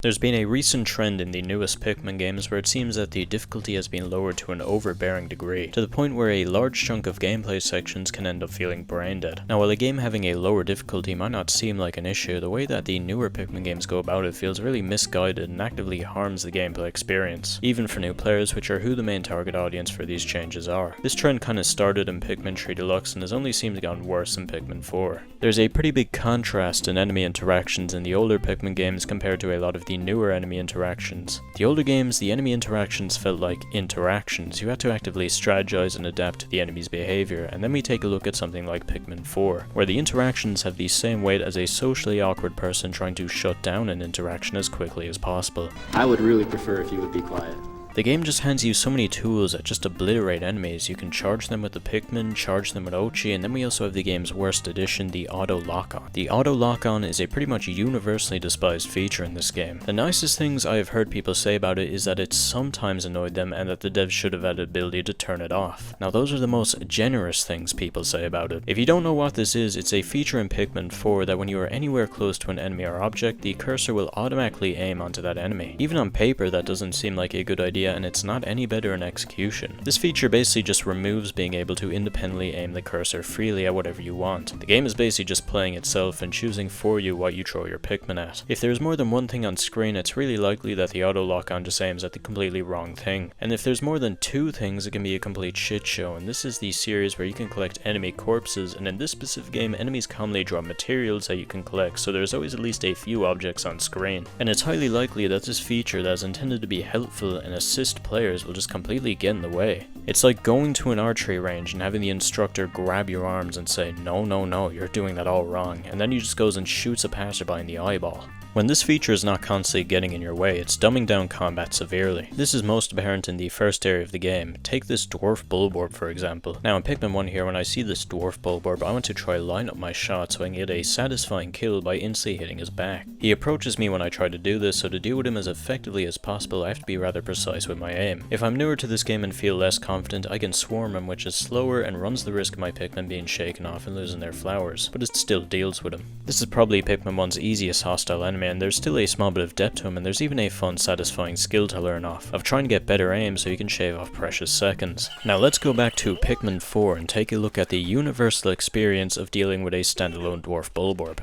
There's been a recent trend in the newest Pikmin games where it seems that the difficulty has been lowered to an overbearing degree, to the point where a large chunk of gameplay sections can end up feeling brain dead. Now, while a game having a lower difficulty might not seem like an issue, the way that the newer Pikmin games go about it feels really misguided and actively harms the gameplay experience, even for new players, which are who the main target audience for these changes are. This trend kinda started in Pikmin 3 Deluxe and has only seemed to gotten worse in Pikmin 4. There's a pretty big contrast in enemy interactions in the older Pikmin games compared to a lot of the newer enemy interactions. The older games, the enemy interactions felt like interactions. You had to actively strategize and adapt to the enemy's behavior, and then we take a look at something like Pikmin 4, where the interactions have the same weight as a socially awkward person trying to shut down an interaction as quickly as possible. I would really prefer if you would be quiet. The game just hands you so many tools that just obliterate enemies. You can charge them with the Pikmin, charge them with Oatchi, and then we also have the game's worst addition, the auto lock-on. The auto lock-on is a pretty much universally despised feature in this game. The nicest things I have heard people say about it is that it sometimes annoyed them and that the devs should have had the ability to turn it off. Now those are the most generous things people say about it. If you don't know what this is, it's a feature in Pikmin 4 that when you are anywhere close to an enemy or object, the cursor will automatically aim onto that enemy. Even on paper that doesn't seem like a good idea, and it's not any better in execution. This feature basically just removes being able to independently aim the cursor freely at whatever you want. The game is basically just playing itself and choosing for you what you throw your Pikmin at. If there's more than one thing on screen, it's really likely that the auto lock-on just aims at the completely wrong thing. And if there's more than two things, it can be a complete shit show, and this is the series where you can collect enemy corpses, and in this specific game, enemies commonly drop materials that you can collect, so there's always at least a few objects on screen. And it's highly likely that this feature that is intended to be helpful and assist players will just completely get in the way. It's like going to an archery range and having the instructor grab your arms and say, no, you're doing that all wrong, and then he just goes and shoots a passerby in the eyeball. When this feature is not constantly getting in your way, it's dumbing down combat severely. This is most apparent in the first area of the game. Take this dwarf bulborb for example. Now in Pikmin 1 here, when I see this dwarf bulborb, I want to try line up my shot so I can get a satisfying kill by instantly hitting his back. He approaches me when I try to do this, so to deal with him as effectively as possible, I have to be rather precise with my aim. If I'm newer to this game and feel less confident, I can swarm him, which is slower and runs the risk of my Pikmin being shaken off and losing their flowers, but it still deals with him. This is probably Pikmin 1's easiest hostile enemy, and there's still a small bit of depth to him, and there's even a fun, satisfying skill to learn off, of trying to get better aim so you can shave off precious seconds. Now let's go back to Pikmin 4 and take a look at the universal experience of dealing with a standalone dwarf bulborb.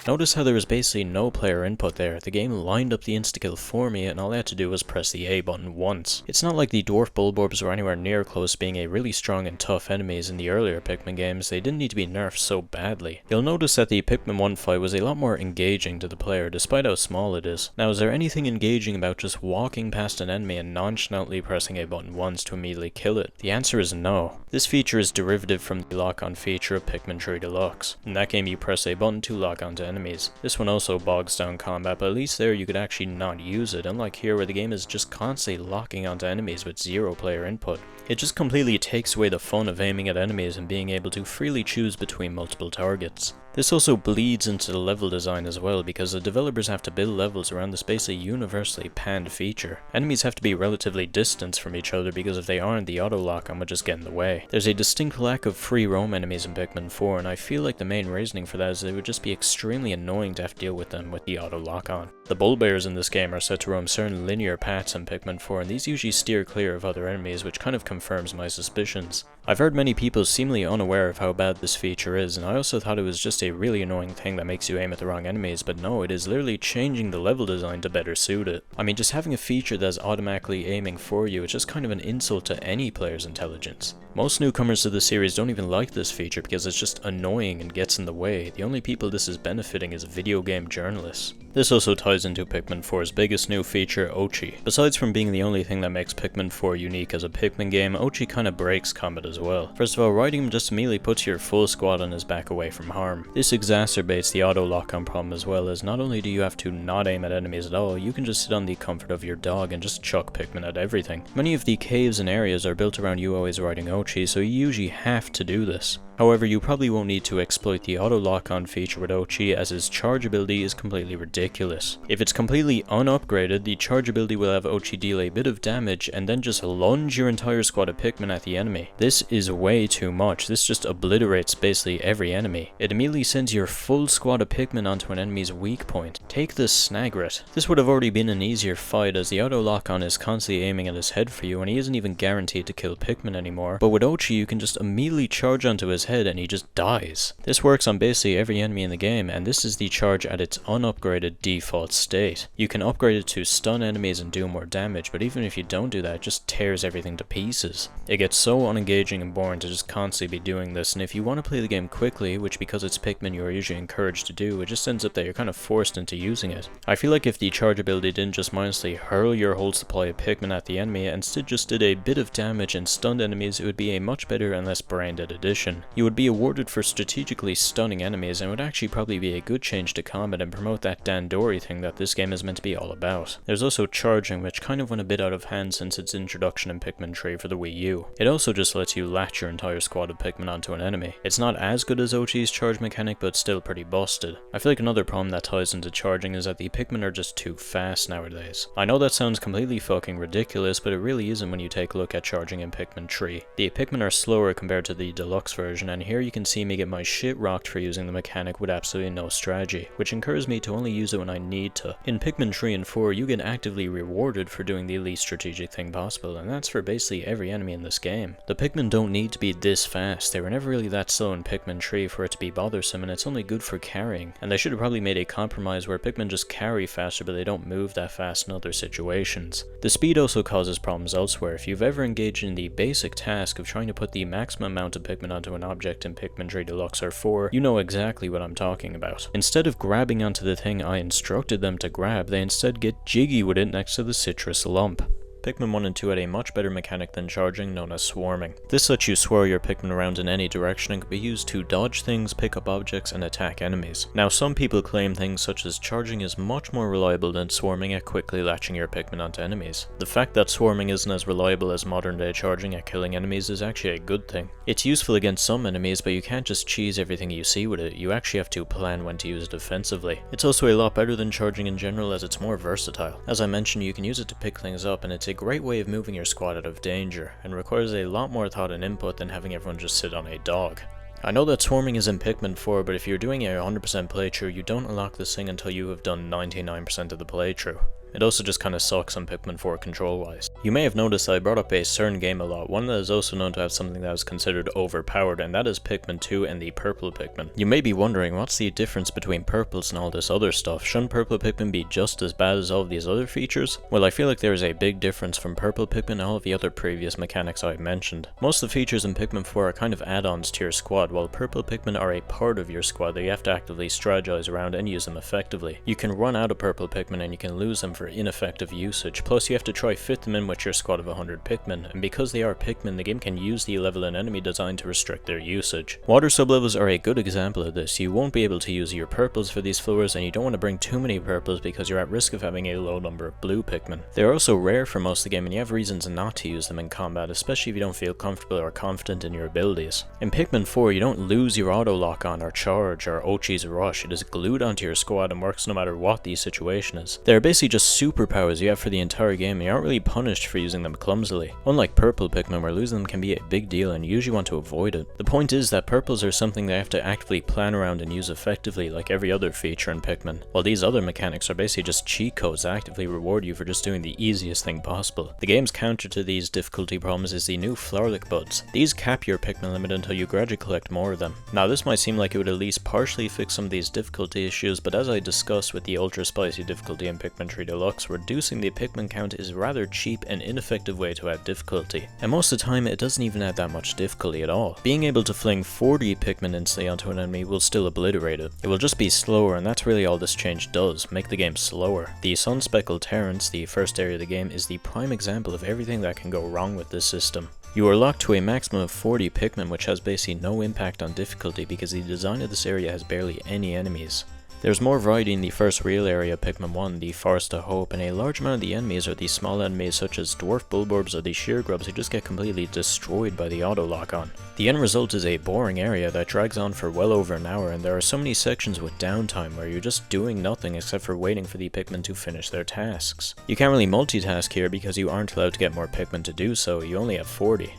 Notice how there was basically no player input there. The game lined up the insta-kill for me, and all I had to do was press the A button once. It's not like the dwarf bulborbs were anywhere near close to being a really strong and tough enemies in the earlier Pikmin games. They didn't need to be nerfed so badly. You'll notice that the Pikmin 1 fight was a lot more engaging to the player, despite how small it is. Now, is there anything engaging about just walking past an enemy and nonchalantly pressing A button once to immediately kill it? The answer is no. This feature is derivative from the lock-on feature of Pikmin 3 Deluxe. In that game, you press A button to lock onto enemies. This one also bogs down combat, but at least there you could actually not use it, unlike here where the game is just constantly locking onto enemies with zero player input. It just completely takes away the fun of aiming at enemies and being able to freely choose between multiple targets. This also bleeds into the level design as well, because the developers have to build levels around this basically universally panned feature. Enemies have to be relatively distant from each other, because if they aren't, the auto lock-on would just get in the way. There's a distinct lack of free roam enemies in Pikmin 4, and I feel like the main reasoning for that is that it would just be extremely annoying to have to deal with them with the auto lock-on. The bullbears in this game are set to roam certain linear paths in Pikmin 4, and these usually steer clear of other enemies, which kind of confirms my suspicions. I've heard many people seemingly unaware of how bad this feature is, and I also thought it was just a really annoying thing that makes you aim at the wrong enemies, but no, it is literally changing the level design to better suit it. I mean, just having a feature that's automatically aiming for you is just kind of an insult to any player's intelligence. Most newcomers to the series don't even like this feature because it's just annoying and gets in the way. The only people this is benefiting is video game journalists. This also ties into Pikmin 4's biggest new feature, Oatchi. Besides from being the only thing that makes Pikmin 4 unique as a Pikmin game, Oatchi kinda breaks combat as well. First of all, riding him just immediately puts your full squad on his back away from harm. This exacerbates the auto lock-on problem as well, as not only do you have to not aim at enemies at all, you can just sit on the comfort of your dog and just chuck Pikmin at everything. Many of the caves and areas are built around you always riding Oatchi, so you usually have to do this. However, you probably won't need to exploit the auto lock-on feature with Oatchi, as his charge ability is completely ridiculous. If it's completely unupgraded, the charge ability will have Oatchi deal a bit of damage and then just lunge your entire squad of Pikmin at the enemy. This is way too much. This just obliterates basically every enemy. It immediately sends your full squad of Pikmin onto an enemy's weak point. Take the Snagret. This would have already been an easier fight, as the auto lock-on is constantly aiming at his head for you and he isn't even guaranteed to kill Pikmin anymore. But with Oatchi, you can just immediately charge onto his head and he just dies. This works on basically every enemy in the game, and this is the charge at its unupgraded default state. You can upgrade it to stun enemies and do more damage, but even if you don't do that, it just tears everything to pieces. It gets so unengaging and boring to just constantly be doing this, and if you want to play the game quickly, which because it's Pikmin you are usually encouraged to do, it just ends up that you're kind of forced into using it. I feel like if the charge ability didn't just mindlessly hurl your whole supply of Pikmin at the enemy, and instead just did a bit of damage and stunned enemies, it would be a much better and less brain-dead addition. You would be awarded for strategically stunning enemies, and would actually probably be a good change to combat and promote that Dandori thing that this game is meant to be all about. There's also charging, which kind of went a bit out of hand since its introduction in Pikmin 3 for the Wii U. It also just lets you latch your entire squad of Pikmin onto an enemy. It's not as good as Oatchi's charge mechanic, but still pretty busted. I feel like another problem that ties into charging is that the Pikmin are just too fast nowadays. I know that sounds completely fucking ridiculous, but it really isn't when you take a look at charging in Pikmin 3. The Pikmin are slower compared to the deluxe version, and here you can see me get my shit rocked for using the mechanic with absolutely no strategy, which encourages me to only use it when I need to. In Pikmin 3 and 4, you get actively rewarded for doing the least strategic thing possible, and that's for basically every enemy in this game. The Pikmin don't need to be this fast. They were never really that slow in Pikmin 3 for it to be bothersome, and it's only good for carrying. And they should have probably made a compromise where Pikmin just carry faster but they don't move that fast in other situations. The speed also causes problems elsewhere. If you've ever engaged in the basic task of trying to put the maximum amount of Pikmin onto an object in Pikmin 3 Deluxe or 4, you know exactly what I'm talking about. Instead of grabbing onto the thing I instructed them to grab, they instead get jiggy with it next to the citrus lump. Pikmin 1 and 2 had a much better mechanic than charging, known as swarming. This lets you swirl your Pikmin around in any direction and can be used to dodge things, pick up objects, and attack enemies. Now, some people claim things such as charging is much more reliable than swarming at quickly latching your Pikmin onto enemies. The fact that swarming isn't as reliable as modern day charging at killing enemies is actually a good thing. It's useful against some enemies, but you can't just cheese everything you see with it. You actually have to plan when to use it defensively. It's also a lot better than charging in general, as it's more versatile. As I mentioned, you can use it to pick things up, and it's a great way of moving your squad out of danger, and requires a lot more thought and input than having everyone just sit on a dog. I know that swarming is in Pikmin 4, but if you're doing a 100% playthrough, you don't unlock this thing until you have done 99% of the playthrough. It also just kinda sucks on Pikmin 4 control-wise. You may have noticed I brought up a certain game a lot, one that is also known to have something that is considered overpowered, and that is Pikmin 2 and the purple Pikmin. You may be wondering, what's the difference between purples and all this other stuff? Shouldn't purple Pikmin be just as bad as all of these other features? Well, I feel like there is a big difference from purple Pikmin and all of the other previous mechanics I've mentioned. Most of the features in Pikmin 4 are kind of add-ons to your squad, while purple Pikmin are a part of your squad that you have to actively strategize around and use them effectively. You can run out of purple Pikmin and you can lose them for ineffective usage, plus you have to try fit them in with your squad of 100 Pikmin, and because they are Pikmin, the game can use the level and enemy design to restrict their usage. Water sublevels are a good example of this. You won't be able to use your purples for these floors, and you don't want to bring too many purples because you're at risk of having a low number of blue Pikmin. They are also rare for most of the game, and you have reasons not to use them in combat, especially if you don't feel comfortable or confident in your abilities. In Pikmin 4, you don't lose your auto lock-on or charge or Oatchi's rush. It is glued onto your squad and works no matter what the situation is. They are basically just superpowers you have for the entire game, and you aren't really punished for using them clumsily. Unlike purple Pikmin, where losing them can be a big deal and you usually want to avoid it. The point is that purples are something they have to actively plan around and use effectively, like every other feature in Pikmin, while these other mechanics are basically just cheat codes that actively reward you for just doing the easiest thing possible. The game's counter to these difficulty problems is the new Flurli buds. These cap your Pikmin limit until you gradually collect more of them. Now, this might seem like it would at least partially fix some of these difficulty issues, but as I discussed with the ultra spicy difficulty in Pikmin 3 Deluxe, reducing the Pikmin count is a rather cheap and ineffective way to add difficulty, and most of the time it doesn't even add that much difficulty at all. Being able to fling 40 Pikmin instantly onto an enemy will still obliterate it. It will just be slower, and that's really all this change does, make the game slower. The Sun-Speckled Terrence, the first area of the game, is the prime example of everything that can go wrong with this system. You are locked to a maximum of 40 Pikmin, which has basically no impact on difficulty because the design of this area has barely any enemies. There's more variety in the first real area of Pikmin 1, the Forest of Hope, and a large amount of the enemies are the small enemies such as dwarf bulborbs or the sheer grubs who just get completely destroyed by the auto lock-on. The end result is a boring area that drags on for well over an hour, and there are so many sections with downtime where you're just doing nothing except for waiting for the Pikmin to finish their tasks. You can't really multitask here because you aren't allowed to get more Pikmin to do so, you only have 40.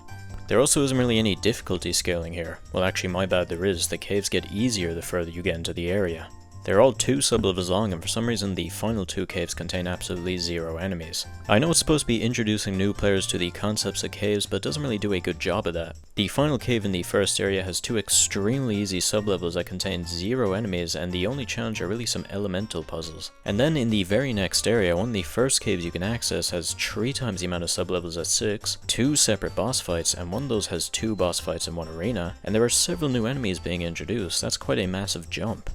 There also isn't really any difficulty scaling here. Well, actually my bad, there is. The caves get easier the further you get into the area. They're all 2 sublevels long, and for some reason the final 2 caves contain absolutely 0 enemies. I know it's supposed to be introducing new players to the concepts of caves, but it doesn't really do a good job of that. The final cave in the first area has 2 extremely easy sublevels that contain 0 enemies, and the only challenge are really some elemental puzzles. And then in the very next area, one of the first caves you can access has 3 times the amount of sublevels at 6, 2 separate boss fights, and one of those has 2 boss fights in one arena, and there are several new enemies being introduced. That's quite a massive jump.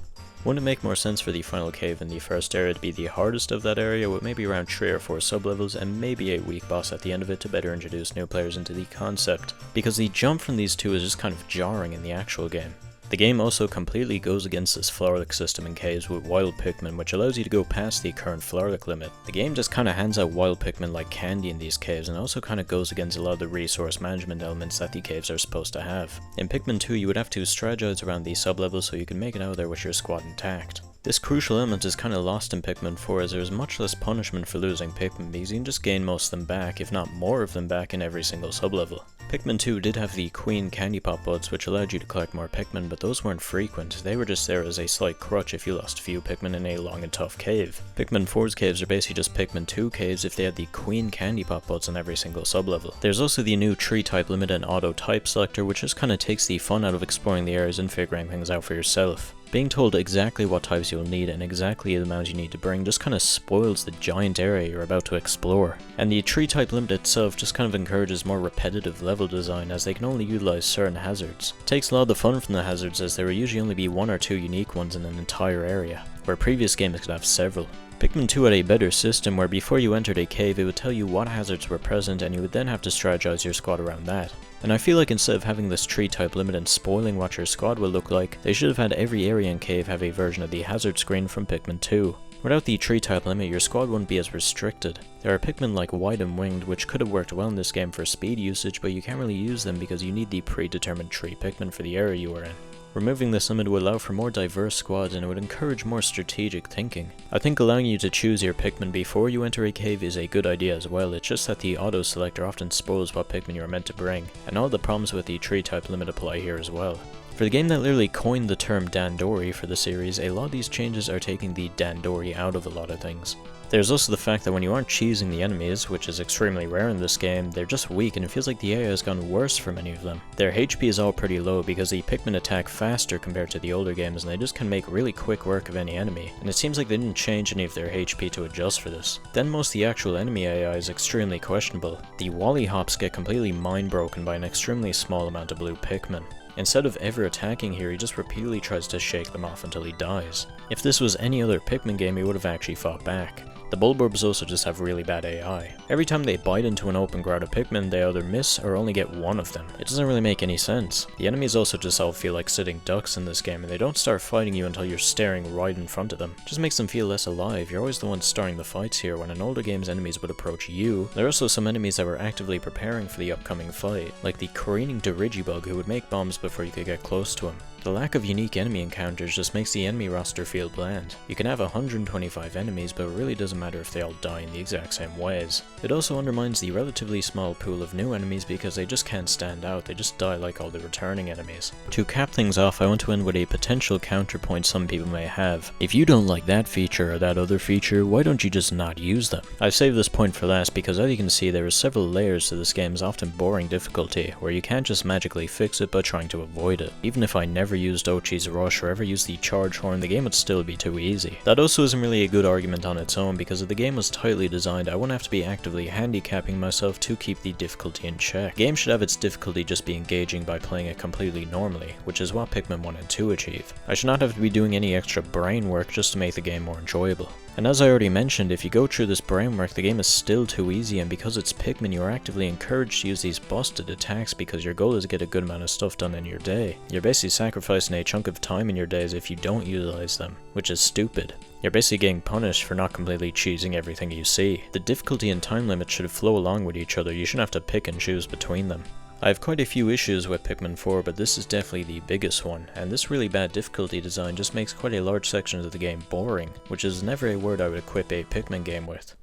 Wouldn't it make more sense for the final cave in the first area to be the hardest of that area, with maybe around 3 or 4 sublevels and maybe a weak boss at the end of it to better introduce new players into the concept? Because the jump from these 2 is just kind of jarring in the actual game. The game also completely goes against this Flurli system in caves with wild Pikmin, which allows you to go past the current Flurli limit. The game just kinda hands out wild Pikmin like candy in these caves, and also kinda goes against a lot of the resource management elements that the caves are supposed to have. In Pikmin 2 you would have to strategize around these sublevels so you can make it out there with your squad intact. This crucial element is kinda lost in Pikmin 4 as there is much less punishment for losing Pikmin because you can just gain most of them back, if not more of them back in every single sublevel. Pikmin 2 did have the Queen Candy Pop buds which allowed you to collect more Pikmin, but those weren't frequent, they were just there as a slight crutch if you lost a few Pikmin in a long and tough cave. Pikmin 4's caves are basically just Pikmin 2 caves if they had the Queen Candy Pop buds in every single sublevel. There's also the new tree type limit and auto type selector which just kinda takes the fun out of exploring the areas and figuring things out for yourself. Being told exactly what types you'll need and exactly the amount you need to bring just kinda spoils the giant area you're about to explore. And the tree type limit itself just kind of encourages more repetitive level design as they can only utilize certain hazards. It takes a lot of the fun from the hazards as there will usually only be 1 or 2 unique ones in an entire area, where previous games could have several. Pikmin 2 had a better system where before you entered a cave it would tell you what hazards were present and you would then have to strategize your squad around that. And I feel like instead of having this tree type limit and spoiling what your squad will look like, they should have had every area and cave have a version of the hazard screen from Pikmin 2. Without the tree type limit, your squad wouldn't be as restricted. There are Pikmin like White and Winged which could have worked well in this game for speed usage, but you can't really use them because you need the predetermined tree Pikmin for the area you are in. Removing this limit would allow for more diverse squads and it would encourage more strategic thinking. I think allowing you to choose your Pikmin before you enter a cave is a good idea as well, it's just that the auto selector often spoils what Pikmin you are meant to bring, and all the problems with the tree type limit apply here as well. For the game that literally coined the term Dandori for the series, a lot of these changes are taking the Dandori out of a lot of things. There's also the fact that when you aren't cheesing the enemies, which is extremely rare in this game, they're just weak and it feels like the AI has gone worse for many of them. Their HP is all pretty low because the Pikmin attack faster compared to the older games and they just can make really quick work of any enemy, and it seems like they didn't change any of their HP to adjust for this. Then most of the actual enemy AI is extremely questionable. The Wally Hops get completely mind broken by an extremely small amount of blue Pikmin. Instead of ever attacking here, he just repeatedly tries to shake them off until he dies. If this was any other Pikmin game, he would have actually fought back. The Bulborbs also just have really bad AI. Every time they bite into an open ground of Pikmin, they either miss or only get one of them. It doesn't really make any sense. The enemies also just all feel like sitting ducks in this game, and they don't start fighting you until you're staring right in front of them. It just makes them feel less alive. You're always the one starting the fights here, when in older games enemies would approach you. There are also some enemies that were actively preparing for the upcoming fight, like the careening Dirigibug who would make bombs before you could get close to him. The lack of unique enemy encounters just makes the enemy roster feel bland. You can have 125 enemies, but it really doesn't matter if they all die in the exact same ways. It also undermines the relatively small pool of new enemies because they just can't stand out, they just die like all the returning enemies. To cap things off, I want to end with a potential counterpoint some people may have. If you don't like that feature or that other feature, why don't you just not use them? I've saved this point for last because as you can see there are several layers to this game's often boring difficulty, where you can't just magically fix it by trying to avoid it. Even if I never used Oatchi's Rush or ever used the Charge Horn, the game would still be too easy. That also isn't really a good argument on its own, because if the game was tightly designed, I wouldn't have to be actively handicapping myself to keep the difficulty in check. The game should have its difficulty just be engaging by playing it completely normally, which is what Pikmin 1 and 2 achieve. I should not have to be doing any extra brain work just to make the game more enjoyable. And as I already mentioned, if you go through this brain work, the game is still too easy, and because it's Pikmin, you are actively encouraged to use these busted attacks because your goal is to get a good amount of stuff done in your day. You're basically sacrificing a chunk of time in your days if you don't utilize them, which is stupid. You're basically getting punished for not completely choosing everything you see. The difficulty and time limit should flow along with each other, you shouldn't have to pick and choose between them. I have quite a few issues with Pikmin 4, but this is definitely the biggest one, and this really bad difficulty design just makes quite a large section of the game boring, which is never a word I would equip a Pikmin game with.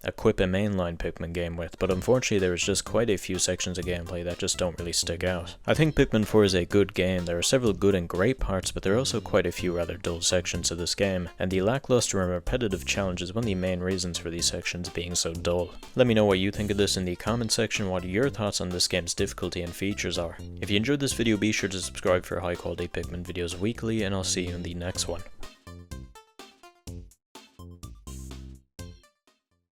Equip a mainline Pikmin game with, but unfortunately there is just quite a few sections of gameplay that just don't really stick out. I think Pikmin 4 is a good game. There are several good and great parts, but there are also quite a few rather dull sections of this game, and the lackluster and repetitive challenge is one of the main reasons for these sections being so dull. Let me know what you think of this in the comment section, what your thoughts on this game's difficulty and features are. If you enjoyed this video, be sure to subscribe for high quality Pikmin videos weekly, and I'll see you in the next one.